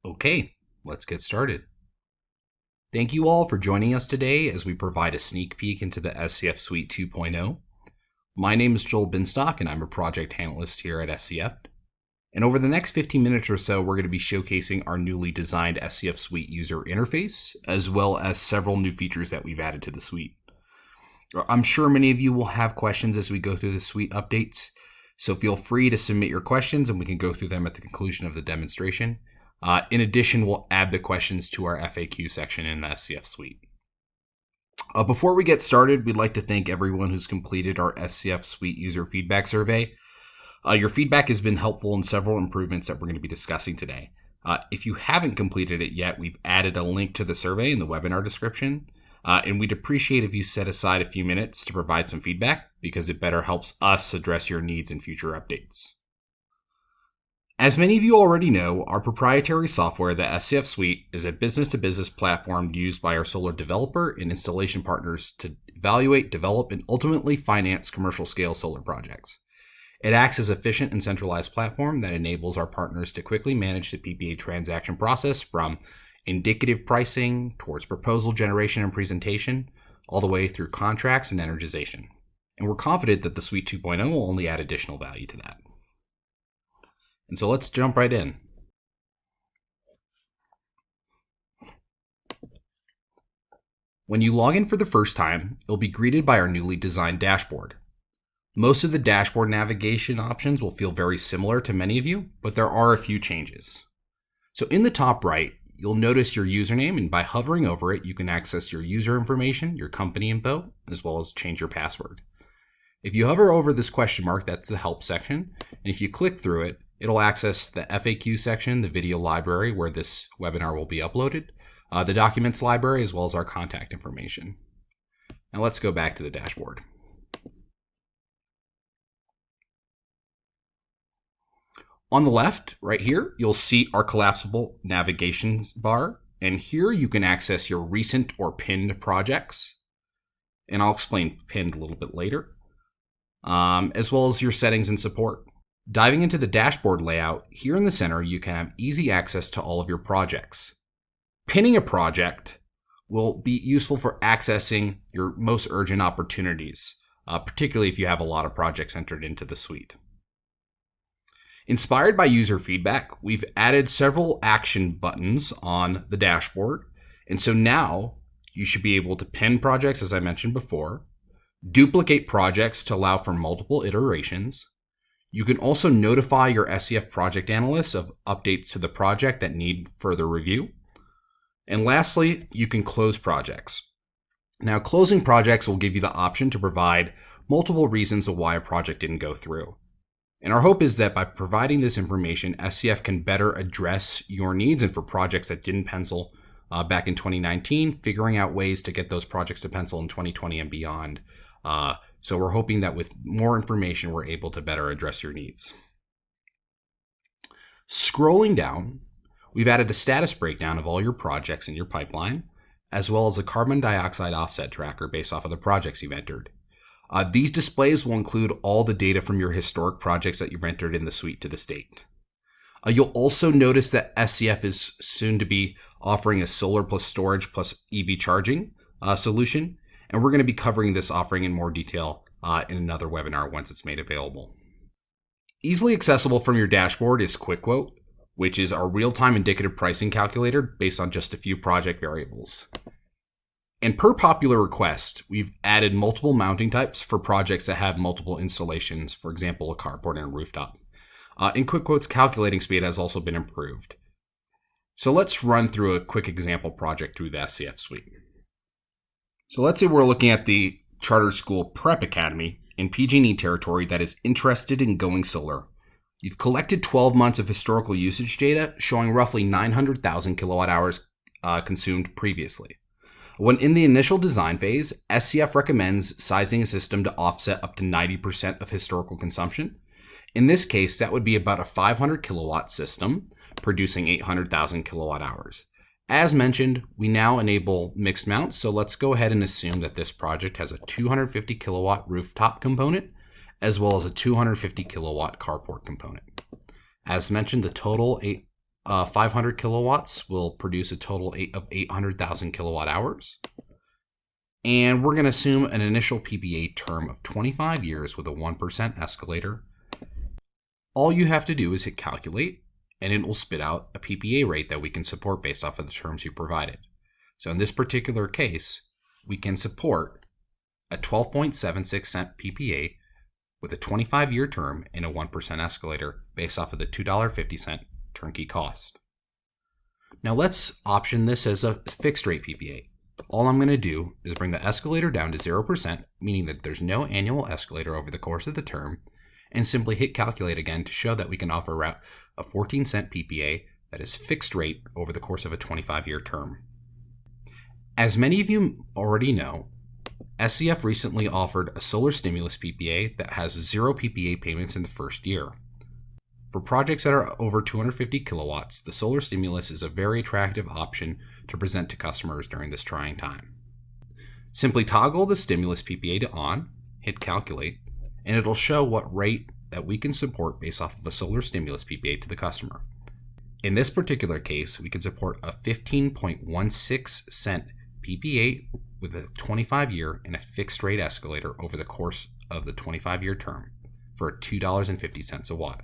Okay, let's get started. Thank you all for joining us today as we provide a sneak peek into the SCF Suite 2.0. My name is Joel Binstock and I'm a project analyst here at SCF. And over the next 15 minutes or so, we're going to be showcasing our newly designed SCF Suite user interface, as well as several new features that we've added to the suite. I'm sure many of you will have questions as we go through the suite updates, so feel free to submit your questions and we can go through them at the conclusion of the demonstration. In addition, we'll add the questions to our FAQ section in the SCF Suite. Before we get started, we'd like to thank everyone who's completed our SCF Suite user feedback survey. Your feedback has been helpful in several improvements that we're going to be discussing today. If you haven't completed it yet, we've added a link to the survey in the webinar description. And we'd appreciate if you set aside a few minutes to provide some feedback because it better helps us address your needs in future updates. As many of you already know, our proprietary software, the SCF Suite, is a business-to-business platform used by our solar developer and installation partners to evaluate, develop, and ultimately finance commercial-scale solar projects. It acts as an efficient and centralized platform that enables our partners to quickly manage the PPA transaction process from indicative pricing towards proposal generation and presentation, all the way through contracts and energization. And we're confident that the Suite 2.0 will only add additional value to that. And so let's jump right in. When you log in for the first time, you'll be greeted by our newly designed dashboard. Most of the dashboard navigation options will feel very similar to many of you, but there are a few changes. So in the top right, you'll notice your username, and by hovering over it, you can access your user information, your company info, as well as change your password. If you hover over this question mark, that's the help section, and if you click through it, it'll access the FAQ section, the video library where this webinar will be uploaded, the documents library, as well as our contact information. Now let's go back to the dashboard. On the left, right here, you'll see our collapsible navigation bar, and here you can access your recent or pinned projects, and I'll explain pinned a little bit later, as well as your settings and support. Diving into the dashboard layout, here in the center, you can have easy access to all of your projects. Pinning a project will be useful for accessing your most urgent opportunities, particularly if you have a lot of projects entered into the suite. Inspired by user feedback, we've added several action buttons on the dashboard, and so now you should be able to pin projects, as I mentioned before, duplicate projects to allow for multiple iterations. You can also notify your SCF project analysts of updates to the project that need further review. And lastly, you can close projects. Now, closing projects will give you the option to provide multiple reasons of why a project didn't go through. And our hope is that by providing this information, SCF can better address your needs, and for projects that didn't pencil back in 2019, figuring out ways to get those projects to pencil in 2020 and beyond. So we're hoping that with more information, we're able to better address your needs. Scrolling down, we've added a status breakdown of all your projects in your pipeline, as well as a carbon dioxide offset tracker based off of the projects you've entered. These displays will include all the data from your historic projects that you've entered in the suite to this date. You'll also notice that SCF is soon to be offering a solar plus storage plus EV charging solution, and we're going to be covering this offering in more detail in another webinar once it's made available. Easily accessible from your dashboard is QuickQuote, which is our real-time indicative pricing calculator based on just a few project variables. And per popular request, we've added multiple mounting types for projects that have multiple installations, for example, a carport and a rooftop. And QuickQuote's calculating speed has also been improved. So let's run through a quick example project through the SCF Suite. So let's say we're looking at the charter school prep academy in PG&E territory that is interested in going solar. You've collected 12 months of historical usage data showing roughly 900,000 kilowatt hours consumed previously. When in the initial design phase, SCF recommends sizing a system to offset up to 90% of historical consumption. In this case, that would be about a 500 kilowatt system producing 800,000 kilowatt hours. As mentioned, we now enable mixed mounts, so let's go ahead and assume that this project has a 250 kilowatt rooftop component as well as a 250 kilowatt carport component. As mentioned, the total 500 kilowatts will produce a total of 800,000 kilowatt hours. And we're going to assume an initial PPA term of 25 years with a 1% escalator. All you have to do is hit calculate, and it will spit out a PPA rate that we can support based off of the terms you provided. So in this particular case, we can support a 12.76 cent PPA with a 25-year term and a 1% escalator based off of the $2.50 turnkey cost. Now let's option this as a fixed rate PPA. All I'm going to do is bring the escalator down to 0%, meaning that there's no annual escalator over the course of the term, and simply hit calculate again to show that we can offer a 14-cent PPA that is fixed rate over the course of a 25-year term. As many of you already know, SCF recently offered a solar stimulus PPA that has 0 PPA payments in the first year. For projects that are over 250 kilowatts, the solar stimulus is a very attractive option to present to customers during this trying time. Simply toggle the stimulus PPA to on, hit calculate, and it'll show what rate that we can support based off of a solar stimulus PPA to the customer. In this particular case, we can support a 15.16 cent PPA with a 25-year and a fixed rate escalator over the course of the 25-year term for $2.50 a watt.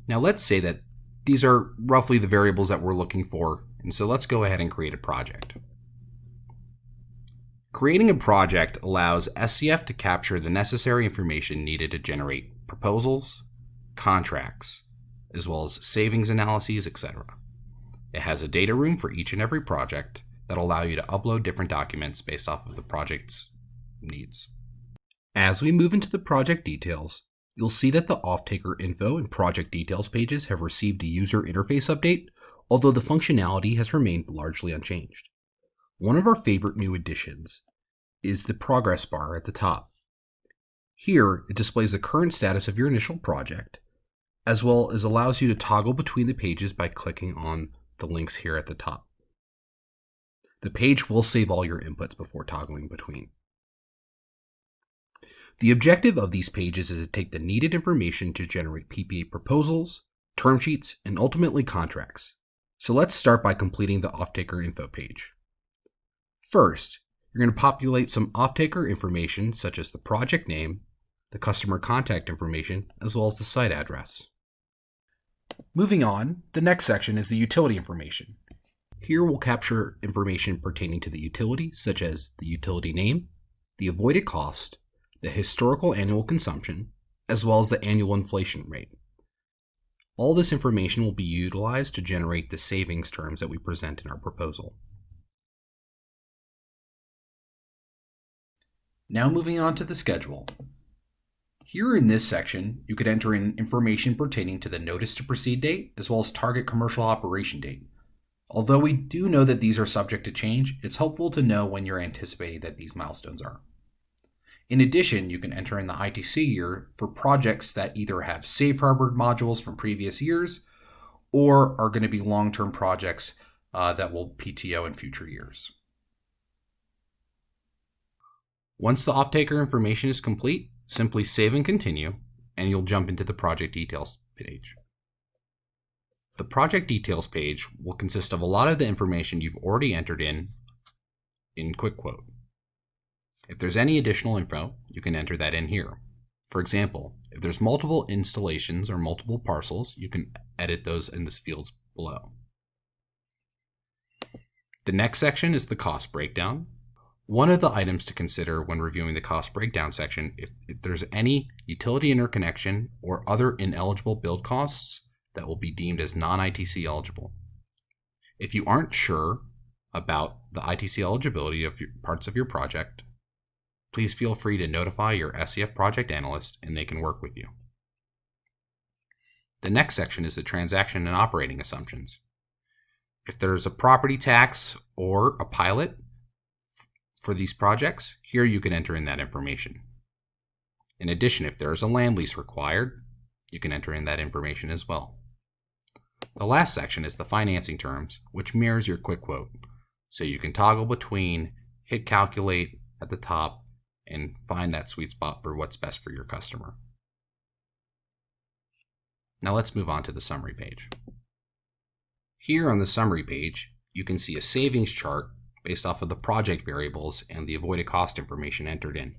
Now let's say that these are roughly the variables that we're looking for, and so let's go ahead and create a project. Creating a project allows SCF to capture the necessary information needed to generate proposals, contracts, as well as savings analyses, etc. It has a data room for each and every project that will allow you to upload different documents based off of the project's needs. As we move into the project details, you'll see that the off-taker info and project details pages have received a user interface update, although the functionality has remained largely unchanged. One of our favorite new additions is the progress bar at the top. Here, it displays the current status of your initial project, as well as allows you to toggle between the pages by clicking on the links here at the top. The page will save all your inputs before toggling between. The objective of these pages is to take the needed information to generate PPA proposals, term sheets, and ultimately contracts. So let's start by completing the off-taker info page. First, you're going to populate some off-taker information such as the project name, the customer contact information, as well as the site address. Moving on, the next section is the utility information. Here we'll capture information pertaining to the utility, such as the utility name, the avoided cost, the historical annual consumption, as well as the annual inflation rate. All this information will be utilized to generate the savings terms that we present in our proposal. Now moving on to the schedule. Here in this section, you could enter in information pertaining to the notice to proceed date, as well as target commercial operation date. Although we do know that these are subject to change, it's helpful to know when you're anticipating that these milestones are. In addition, you can enter in the ITC year for projects that either have safe harbored modules from previous years or are going to be long-term projects that will PTO in future years. Once the off-taker information is complete, simply save and continue, and you'll jump into the project details page. The project details page will consist of a lot of the information you've already entered in Quick Quote. If there's any additional info, you can enter that in here. For example, if there's multiple installations or multiple parcels, you can edit those in the fields below. The next section is the cost breakdown. One of the items to consider when reviewing the cost breakdown section, if there's any utility interconnection or other ineligible build costs that will be deemed as non-ITC eligible. If you aren't sure about the ITC eligibility of parts of your project, please feel free to notify your SCF project analyst and they can work with you. The next section is the transaction and operating assumptions. If there's a property tax or a pilot for these projects, here you can enter in that information. In addition, if there is a land lease required, you can enter in that information as well. The last section is the financing terms, which mirrors your quick quote. So you can toggle between, hit calculate at the top, and find that sweet spot for what's best for your customer. Now let's move on to the summary page. Here on the summary page, you can see a savings chart based off of the project variables and the avoided cost information entered in.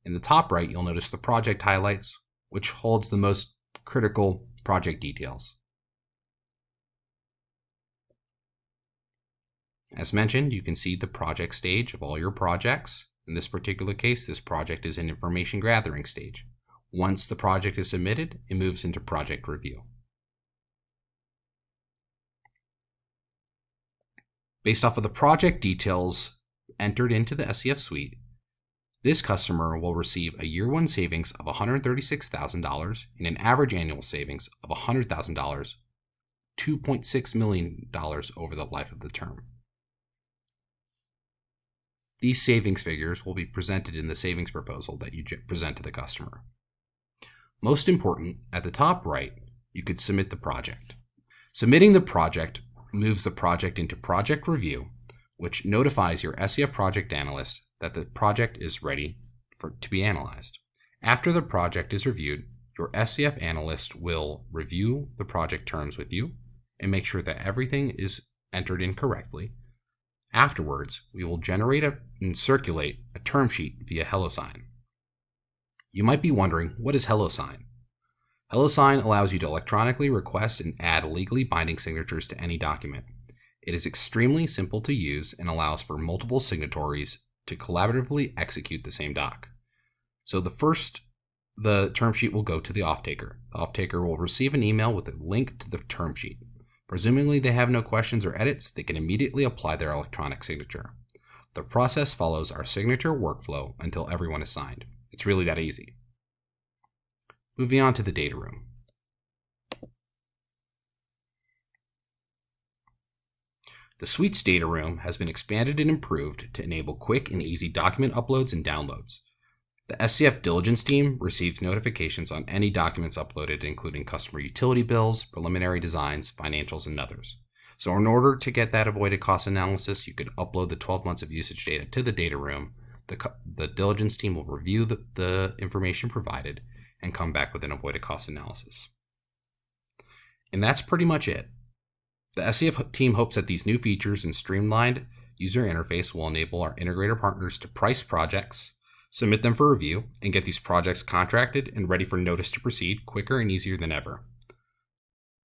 In the top right, you'll notice the project highlights, which holds the most critical project details. As mentioned, you can see the project stage of all your projects. In this particular case, this project is in information gathering stage. Once the project is submitted, it moves into project review. Based off of the project details entered into the SCF Suite, this customer will receive a year one savings of $136,000 and an average annual savings of $100,000, $2.6 million over the life of the term. These savings figures will be presented in the savings proposal that you present to the customer. Most important, at the top right, you could submit the project. Submitting the project moves the project into project review, which notifies your SCF project analyst that the project is ready to be analyzed. After the project is reviewed, your SCF analyst will review the project terms with you and make sure that everything is entered in correctly. Afterwards, we will generate and circulate a term sheet via HelloSign. You might be wondering, what is HelloSign? HelloSign allows you to electronically request and add legally binding signatures to any document. It is extremely simple to use and allows for multiple signatories to collaboratively execute the same doc. So the term sheet will go to the off-taker. The off-taker will receive an email with a link to the term sheet. Presumably they have no questions or edits, they can immediately apply their electronic signature. The process follows our signature workflow until everyone is signed. It's really that easy. Moving on to the data room. The Suite's data room has been expanded and improved to enable quick and easy document uploads and downloads. The SCF diligence team receives notifications on any documents uploaded, including customer utility bills, preliminary designs, financials, and others. So in order to get that avoided cost analysis, you could upload the 12 months of usage data to the data room. The diligence team will review the information provided and come back with an avoided cost analysis. And that's pretty much it. The SCF team hopes that these new features and streamlined user interface will enable our integrator partners to price projects, submit them for review, and get these projects contracted and ready for notice to proceed quicker and easier than ever.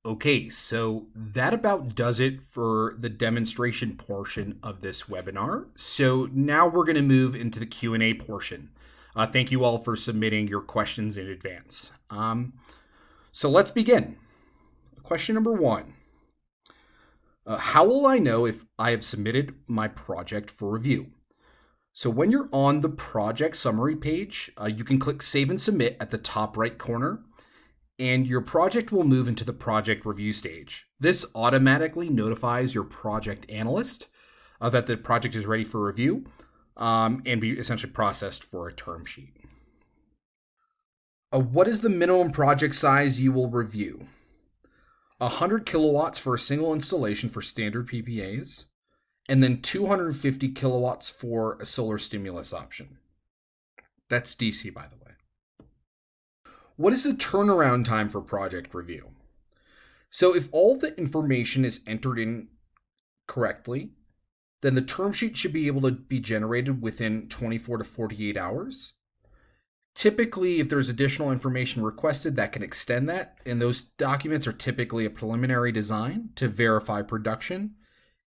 Okay, so that about does it for the demonstration portion of this webinar. So now we're going to move into the Q&A portion. Thank you all for submitting your questions in advance. So let's begin. Question number 1. How will I know if I have submitted my project for review? So when you're on the project summary page, you can click Save and Submit at the top right corner, and your project will move into the project review stage. This automatically notifies your project analyst that the project is ready for review and be essentially processed for a term sheet. What is the minimum project size you will review? 100 kilowatts for a single installation for standard PPAs, and then 250 kilowatts for a solar stimulus option. That's DC, by the way. What is the turnaround time for project review? So if all the information is entered in correctly, then the term sheet should be able to be generated within 24 to 48 hours. Typically, if there's additional information requested, that can extend that, and those documents are typically a preliminary design to verify production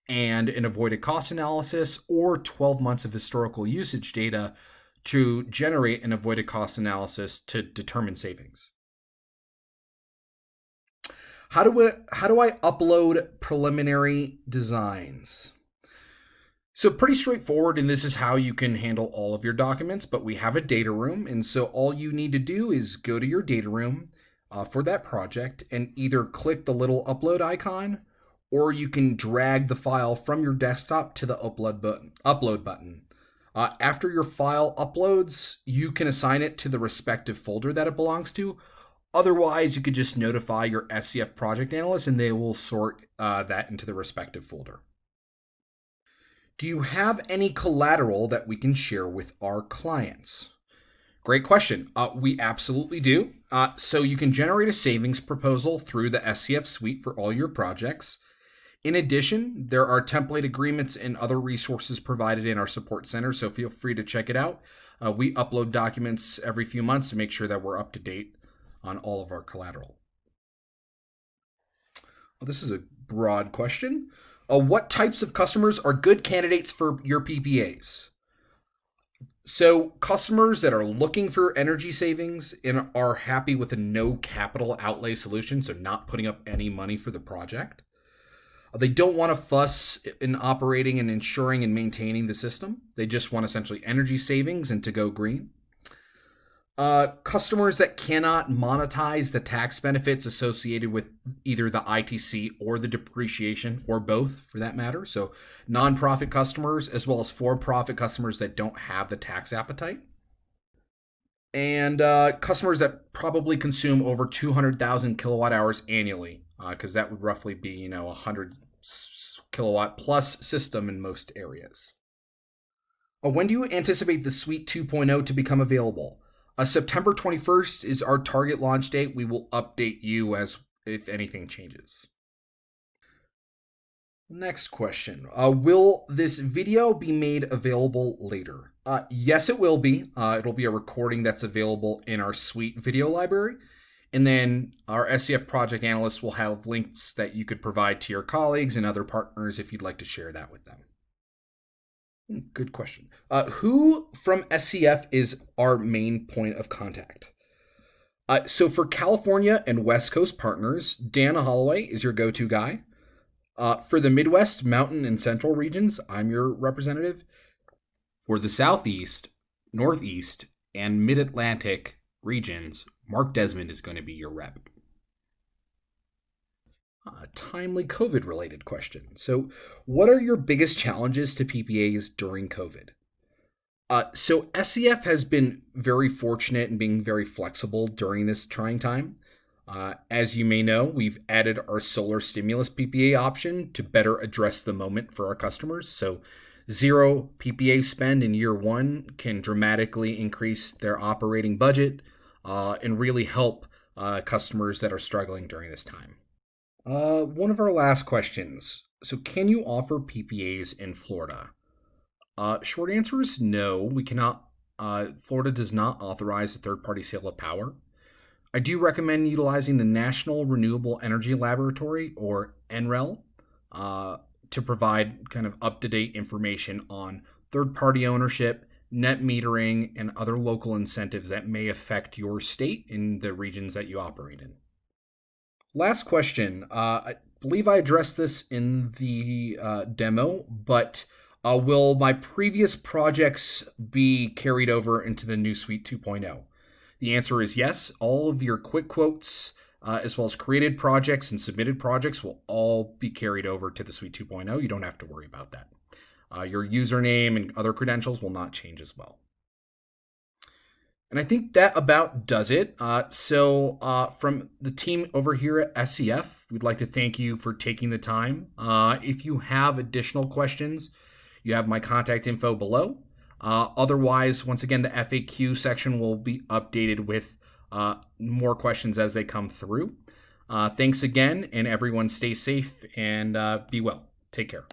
and an avoided cost analysis, or 12 months of historical usage data to generate an avoided cost analysis to determine savings. How do I upload preliminary designs? So pretty straightforward, and this is how you can handle all of your documents, but we have a data room, and so all you need to do is go to your data room for that project and either click the little upload icon, or you can drag the file from your desktop to the upload button. After your file uploads, you can assign it to the respective folder that it belongs to. Otherwise, you could just notify your SCF project analyst and they will sort that into the respective folder. Do you have any collateral that we can share with our clients? Great question. We absolutely do. So you can generate a savings proposal through the SCF Suite for all your projects. In addition, there are template agreements and other resources provided in our support center, so feel free to check it out. We upload documents every few months to make sure that we're up to date on all of our collateral. This is a broad question. What types of customers are good candidates for your PPAs? So, customers that are looking for energy savings and are happy with a no capital outlay solution, so not putting up any money for the project. They don't want to fuss in operating and ensuring and maintaining the system. They just want essentially energy savings and to go green. Customers that cannot monetize the tax benefits associated with either the ITC or the depreciation, or both for that matter. So nonprofit customers as well as for-profit customers that don't have the tax appetite. And customers that probably consume over 200,000 kilowatt hours annually, because that would roughly be, 100 kilowatt plus system in most areas. When do you anticipate the Suite 2.0 to become available? September 21st is our target launch date. We will update you as if anything changes. Next question. Will this video be made available later? Yes, it will be. It'll be a recording that's available in our Suite video library. And then our SCF project analysts will have links that you could provide to your colleagues and other partners if you'd like to share that with them. Good question. Who from SCF is our main point of contact? So for California and West Coast partners, Dan Holloway is your go-to guy. For the Midwest, Mountain, and Central regions, I'm your representative. For the Southeast, Northeast, and Mid-Atlantic regions, Mark Desmond is going to be your rep. A timely COVID-related question. So what are your biggest challenges to PPAs during COVID? So SCF has been very fortunate in being very flexible during this trying time. As you may know, we've added our solar stimulus PPA option to better address the moment for our customers. So zero PPA spend in year one can dramatically increase their operating budget and really help customers that are struggling during this time. One of our last questions. So can you offer PPAs in Florida? Short answer is no, we cannot. Florida does not authorize a third-party sale of power. I do recommend utilizing the National Renewable Energy Laboratory, or NREL, to provide kind of up-to-date information on third-party ownership, net metering, and other local incentives that may affect your state in the regions that you operate in. Last question. I believe I addressed this in the demo, but will my previous projects be carried over into the new Suite 2.0? The answer is yes. All of your quick quotes, as well as created projects and submitted projects, will all be carried over to the Suite 2.0. You don't have to worry about that. Your username and other credentials will not change as well. And I think that about does it. So from the team over here at SCF, we'd like to thank you for taking the time. If you have additional questions, you have my contact info below. Otherwise, once again, the FAQ section will be updated with more questions as they come through. Thanks again, and everyone stay safe and be well. Take care.